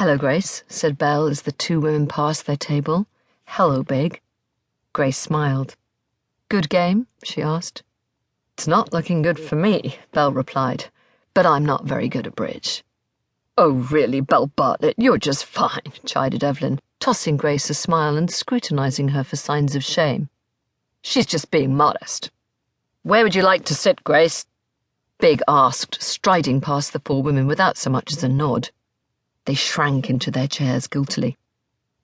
"Hello, Grace," said Belle as the two women passed their table. "Hello, Big." Grace smiled. "Good game?" she asked. "It's not looking good for me," Belle replied, "but I'm not very good at bridge." "Oh, really, Belle Bartlett, you're just fine," chided Evelyn, tossing Grace a smile and scrutinizing her for signs of shame. "She's just being modest. Where would you like to sit, Grace?" Big asked, striding past the four women without so much as a nod. They shrank into their chairs guiltily.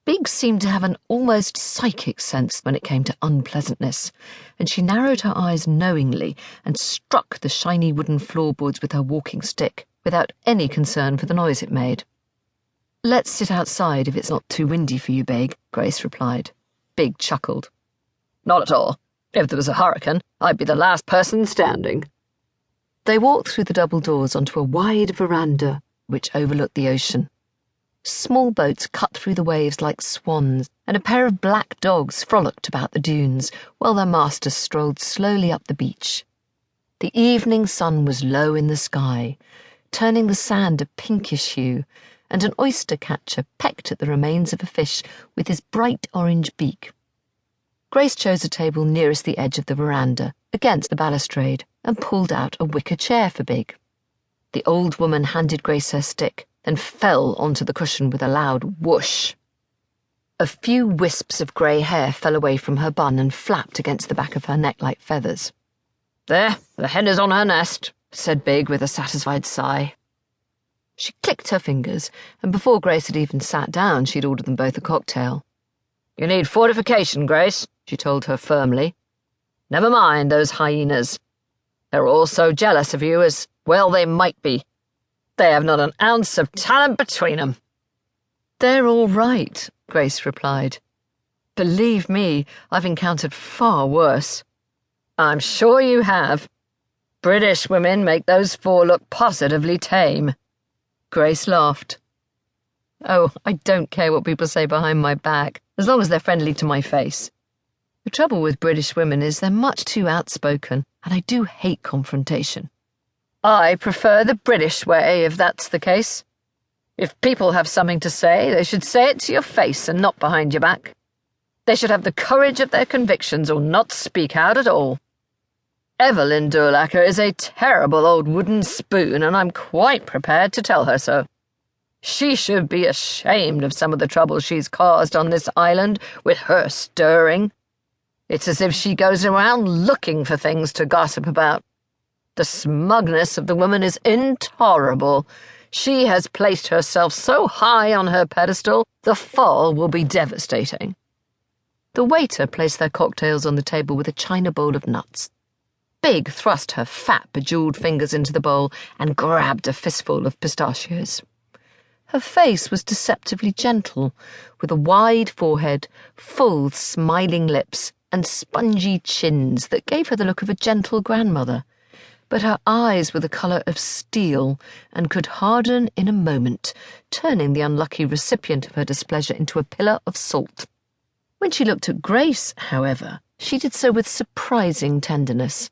Big seemed to have an almost psychic sense when it came to unpleasantness, and she narrowed her eyes knowingly and struck the shiny wooden floorboards with her walking stick, without any concern for the noise it made. "Let's sit outside if it's not too windy for you, Big," Grace replied. Big chuckled. "Not at all. If there was a hurricane, I'd be the last person standing." They walked through the double doors onto a wide veranda which overlooked the ocean. Small boats cut through the waves like swans, and a pair of black dogs frolicked about the dunes, while their master strolled slowly up the beach. The evening sun was low in the sky, turning the sand a pinkish hue, and an oyster catcher pecked at the remains of a fish with his bright orange beak. Grace chose a table nearest the edge of the veranda, against the balustrade, and pulled out a wicker chair for Big. The old woman handed Grace her stick, then fell onto the cushion with a loud whoosh. A few wisps of grey hair fell away from her bun and flapped against the back of her neck like feathers. "There, the hen is on her nest," said Big with a satisfied sigh. She clicked her fingers, and before Grace had even sat down, she'd ordered them both a cocktail. "You need fortification, Grace," she told her firmly. "Never mind those hyenas. They're all so jealous of you, as well they might be. They have not an ounce of talent between 'em." "They're all right," Grace replied. "Believe me, I've encountered far worse." "I'm sure you have. British women make those four look positively tame." Grace laughed. "Oh, I don't care what people say behind my back, as long as they're friendly to my face. The trouble with British women is they're much too outspoken, and I do hate confrontation." "I prefer the British way, if that's the case. If people have something to say, they should say it to your face and not behind your back. They should have the courage of their convictions or not speak out at all. Evelyn Durlacher is a terrible old wooden spoon, and I'm quite prepared to tell her so. She should be ashamed of some of the trouble she's caused on this island with her stirring. It's as if she goes around looking for things to gossip about. The smugness of the woman is intolerable. She has placed herself so high on her pedestal, the fall will be devastating." The waiter placed their cocktails on the table with a china bowl of nuts. Big thrust her fat, bejeweled fingers into the bowl and grabbed a fistful of pistachios. Her face was deceptively gentle, with a wide forehead, full, smiling lips, and spongy chins that gave her the look of a gentle grandmother. But her eyes were the colour of steel and could harden in a moment, turning the unlucky recipient of her displeasure into a pillar of salt. When she looked at Grace, however, she did so with surprising tenderness.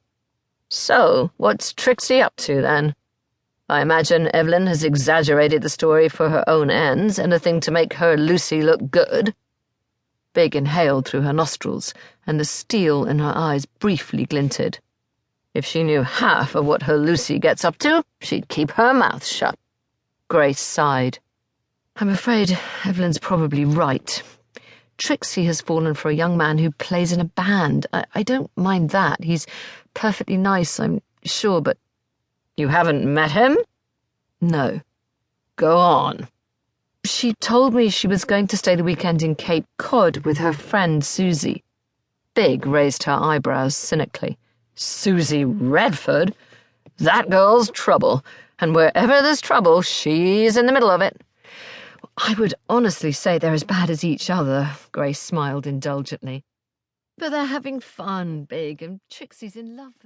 "So, what's Trixie up to, then? I imagine Evelyn has exaggerated the story for her own ends, anything to make her Lucy look good." Big inhaled through her nostrils, and the steel in her eyes briefly glinted. If she knew half of what her Lucy gets up to, she'd keep her mouth shut. Grace sighed. "I'm afraid Evelyn's probably right. Trixie has fallen for a young man who plays in a band. I don't mind that. He's perfectly nice, I'm sure, but—" "You haven't met him?" "No." "Go on." "She told me she was going to stay the weekend in Cape Cod with her friend Susie." Big raised her eyebrows cynically. "Susie Redford? That girl's trouble, and wherever there's trouble, she's in the middle of it." "I would honestly say they're as bad as each other," Grace smiled indulgently. "But they're having fun, Big, and Trixie's in love with them."